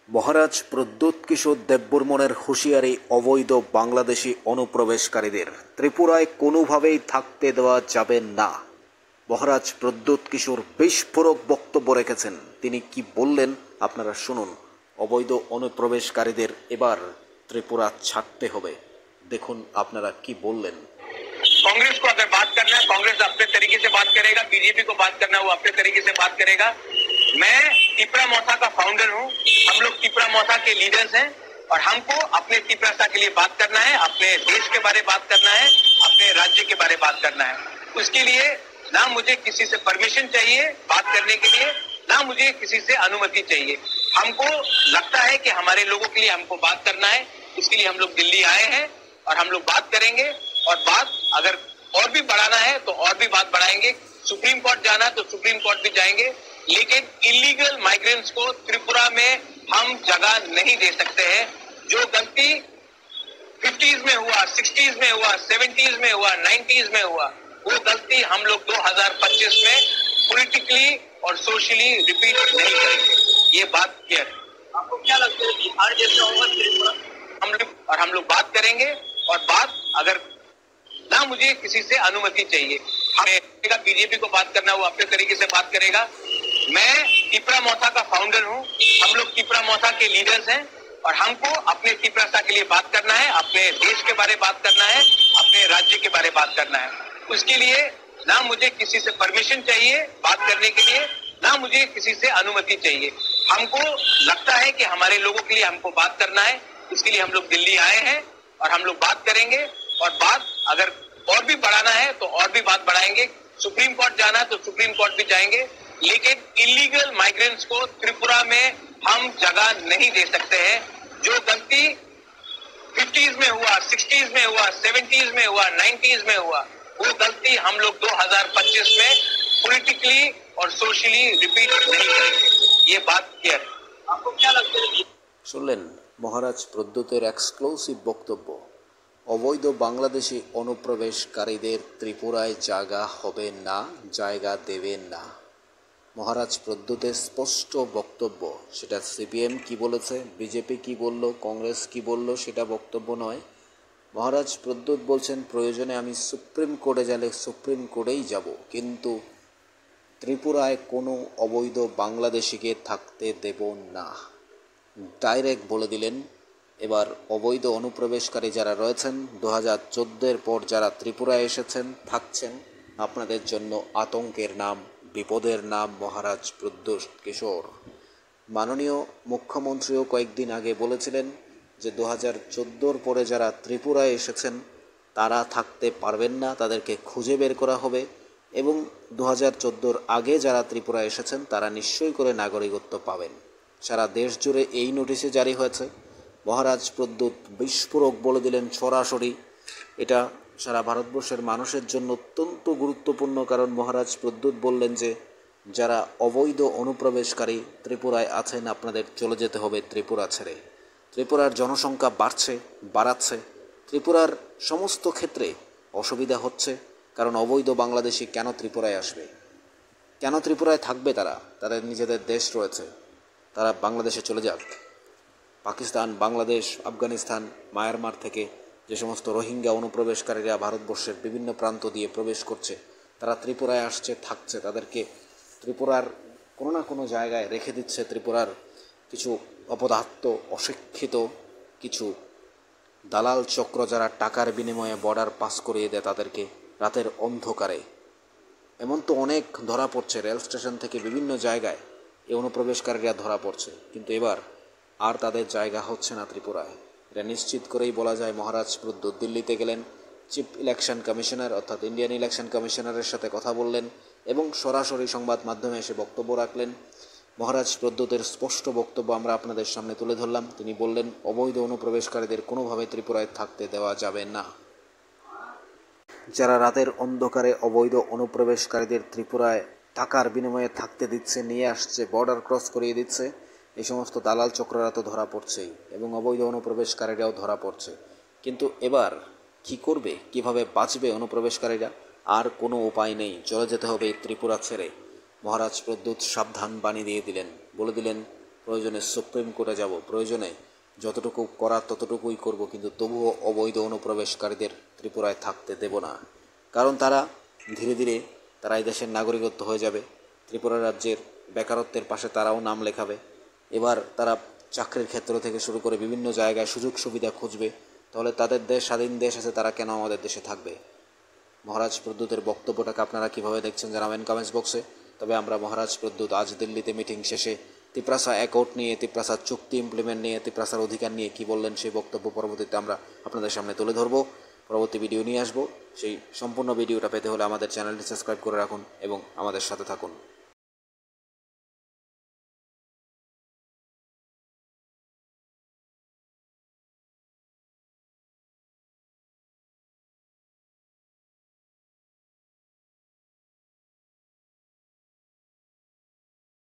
মহারাজ প্রদ্যোৎ কিশোর দেববর্মনের হুঁশিয়ারি অবৈধ বাংলাদেশি অনুপ্রবেশকারীদের ত্রিপুরায় কোনোভাবেই থাকতে দেওয়া যাবে না। মহারাজ প্রদ্যোৎ কিশোর বিস্ফোরক বক্তব্য রেখেছেন। তিনি কি বললেন আপনারা শুনুন। অবৈধ অনুপ্রবেশকারীদের এবার ত্রিপুরা ছাড়তে হবে। দেখুন আপনারা কি বললেন। कांग्रेस को अगर बात करना है, कांग्रेस अपने तरीके से बात करेगा, बीजेपी को बात करना है वो अपने तरीके से बात करेगा। मैं तिपरा मौसा का फाउंडर हूं। हम लोग तिपरा मौसा के लीडर्स हैं और हमको अपने तिपरा के लिए बात करना है, अपने देश के बारे बात करना है, अपने राज्य के बारे बात करना है। उसके लिए ना मुझे किसी से परमिशन चाहिए बात करने के लिए, ना मुझे किसी से अनुमति चाहिए। हमको लगता है कि हमारे लोगों के लिए हमको बात करना है, इसके लिए हम लोग दिल्ली आए हैं और हम लोग बात करेंगे। और बात अगर और भी बढ़ाना है तो और भी बात बढ़ाएंगे। सुप्रीम कोर्ट जाना है तो सुप्रीम कोर्ट भी जाएंगे, लेकिन इलीगल माइग्रेंट्स को त्रिपुरा में हम जगह नहीं दे सकते हैं। जो गलती 50s में हुआ, 60s में हुआ, 70s में हुआ, 90s में हुआ, वो गलती हम लोग 2025 में पॉलिटिकली और सोशली रिपीट नहीं करेंगे। ये बात क्लियर है। आपको क्या लगता है बिहार जैसा होगा त्रिपुरा? हम लोग बात करेंगे और बात अगर ना मुझे किसी से अनुमति चाहिए। हमें बीजेपी को बात करना है वो अपने तरीके से बात करेगा। मैं तिपरा मौसा का फाउंडर हूं। हम लोग तिपरा मौसा के लीडर्स हैं और हमको अपने तिपरा के लिए बात करना है, अपने देश के बारे बात करना है, अपने राज्य के बारे बात करना है। उसके लिए ना मुझे किसी से परमिशन चाहिए बात करने के लिए, ना मुझे किसी से अनुमति चाहिए। हमको लगता है कि हमारे लोगों के लिए हमको बात करना है, इसके लिए हम लोग दिल्ली आए हैं और हम लोग बात करेंगे। और बात अगर और भी बढ़ाना है तो और भी बात बढ़ाएंगे। सुप्रीम कोर्ट जाना है तो सुप्रीम कोर्ट भी जाएंगे, लेकिन इलीगल माइग्रेंट्स को त्रिपुरा में हम जगह नहीं दे सकते हैं। जो गलती 50s में हुआ, 60s में हुआ, 70s में हुआ, 90s में हुआ, वो गलती हम लोग 2025 में पॉलिटिकली और सोशली रिपीट नहीं करेंगे। ये बात क्लियर है। आपको क्या लगता है? শুনলেন মহারাজ প্রদ্যোতের এক্সক্লুসিভ বক্তব্য। অবৈধ বাংলাদেশি অনুপ্রবেশকারীদের ত্রিপুরায় জায়গা হবে না, জায়গা দেবেন না। মহারাজ প্রদ্যোতের স্পষ্ট বক্তব্য। সেটা সিপিএম কি বলেছে, বিজেপি কি বলল, কংগ্রেস কি বলল সেটা বক্তব্য নয়। মহারাজ প্রদ্যোত বলছেন প্রয়োজনে আমি সুপ্রিম কোর্টে গেলে সুপ্রিম কোর্টেই যাব, কিন্তু ত্রিপুরায় কোনো অবৈধ বাংলাদেশিকে থাকতে দেব না। ডাইরেক্ট বলে দিলেন। এবার অবৈধ অনুপ্রবেশকারী যারা রয়েছেন 2014-এর পর যারা ত্রিপুরায় এসেছেন, থাকছেন, আপনাদের জন্য আতঙ্কের নাম, বিপদের নাম মহারাজ প্রদ্যোৎ কিশোর। মাননীয় মুখ্যমন্ত্রীও কয়েকদিন আগে বলেছিলেন যে 2014-র পরে যারা ত্রিপুরায় এসেছেন তারা থাকতে পারবেন না, তাদেরকে খুঁজে বের করা হবে, এবং 2014-র আগে যারা ত্রিপুরায় এসেছেন তারা নিশ্চয়ই করে নাগরিকত্ব পাবেন। সারা দেশ জুড়ে এই নোটিশে জারি হয়েছে। মহারাজ প্রদ্যোৎ বিস্ফোরক বলে দিলেন সরাসরি। এটা সারা ভারতবর্ষের মানুষের জন্য অত্যন্ত গুরুত্বপূর্ণ, কারণ মহারাজ প্রদ্যোৎ বললেন যে যারা অবৈধ অনুপ্রবেশকারী ত্রিপুরায় আছেন আপনাদের চলে যেতে হবে ত্রিপুরা ছেড়ে। ত্রিপুরার জনসংখ্যা বাড়াচ্ছে। ত্রিপুরার সমস্ত ক্ষেত্রে অসুবিধা হচ্ছে, কারণ অবৈধ বাংলাদেশি কেন ত্রিপুরায় আসবে, কেন ত্রিপুরায় থাকবে? তাদের নিজেদের দেশ রয়েছে, তারা বাংলাদেশে চলে যাক। পাকিস্তান, বাংলাদেশ, আফগানিস্তান, মায়ানমার থেকে যে সমস্ত রোহিঙ্গা অনুপ্রবেশকারীরা ভারতবর্ষের বিভিন্ন প্রান্ত দিয়ে প্রবেশ করছে, তারা ত্রিপুরায় আসছে, থাকছে, তাদেরকে ত্রিপুরার কোনো না কোনো জায়গায় রেখে দিচ্ছে ত্রিপুরার কিছু অপদার্থ, অশিক্ষিত কিছু দালাল চক্র, যারা টাকার বিনিময়ে বর্ডার পাস করিয়ে দেয় তাদেরকে রাতের অন্ধকারে। এমন তো অনেক ধরা পড়ছে, রেল স্টেশন থেকে বিভিন্ন জায়গায় এই অনুপ্রবেশকারীরা ধরা পড়ছে, কিন্তু এবার আর তাদের জায়গা হচ্ছে না ত্রিপুরায়। এটা নিশ্চিত করেই বলা যায় মহারাজ প্রদ্যোৎ দিল্লিতে গেলেন, চিফ ইলেকশন কমিশনার অর্থাৎ ইন্ডিয়ান ইলেকশন কমিশনারের সাথে কথা বললেন এবং সরাসরি সংবাদ মাধ্যমে এসে বক্তব্য রাখলেন। মহারাজ প্রদ্যোতের স্পষ্ট বক্তব্য আমরা আপনাদের সামনে তুলে ধরলাম। তিনি বললেন অবৈধ অনুপ্রবেশকারীদের কোনোভাবে ত্রিপুরায় থাকতে দেওয়া যাবে না। যারা রাতের অন্ধকারে অবৈধ অনুপ্রবেশকারীদের ত্রিপুরায় টাকার বিনিময়ে থাকতে দিচ্ছে, নিয়ে আসছে, বর্ডার ক্রস করিয়ে দিচ্ছে, এই সমস্ত দালাল চক্ররা তো ধরা পড়ছেই এবং অবৈধ অনুপ্রবেশকারীরাও ধরা পড়ছে। কিন্তু এবার কি করবে, কিভাবে বাঁচবে অনুপ্রবেশকারীরা? আর কোনো উপায় নেই, চলে যেতে হবে ত্রিপুরা ছেড়ে। মহারাজ প্রদ্যোৎ সাবধান বাণী দিয়ে দিলেন, বলে দিলেন প্রয়োজনে সুপ্রিম কোর্টে যাব, প্রয়োজনে যতটুকু করার ততটুকুই করব, কিন্তু তবুও অবৈধ অনুপ্রবেশকারীদের ত্রিপুরায় থাকতে দেব না। কারণ তারা ধীরে ধীরে তারা এই দেশের নাগরিকত্ব হয়ে যাবে, ত্রিপুরা রাজ্যের বেকারত্বের পাশে তারাও নাম লেখাবে। এবার তারা চাকরির ক্ষেত্র থেকে শুরু করে বিভিন্ন জায়গায় সুযোগ সুবিধা খুঁজবে। তাহলে তাদের দেশ, স্বাধীন দেশ আছে, তারা কেন আমাদের দেশে থাকবে? মহারাজ প্রদ্যুতের বক্তব্যটাকে আপনারা কীভাবে দেখছেন জানাবেন কমেন্টস বক্সে। তবে আমরা মহারাজ প্রদ্যুৎ আজ দিল্লিতে মিটিং শেষে তিপ্রাসা অ্যাকর্ড নিয়ে, তিপ্রাসা চুক্তি ইমপ্লিমেন্ট নিয়ে, তিপ্রাসার অধিকার নিয়ে কী বললেন সেই বক্তব্য পরবর্তীতে আমরা আপনাদের সামনে তুলে ধরব, পরবর্তী ভিডিও নিয়ে আসবো। সেই সম্পূর্ণ ভিডিওটা পেতে হলে আমাদের চ্যানেলটি সাবস্ক্রাইব করে রাখুন এবং আমাদের সাথে থাকুন।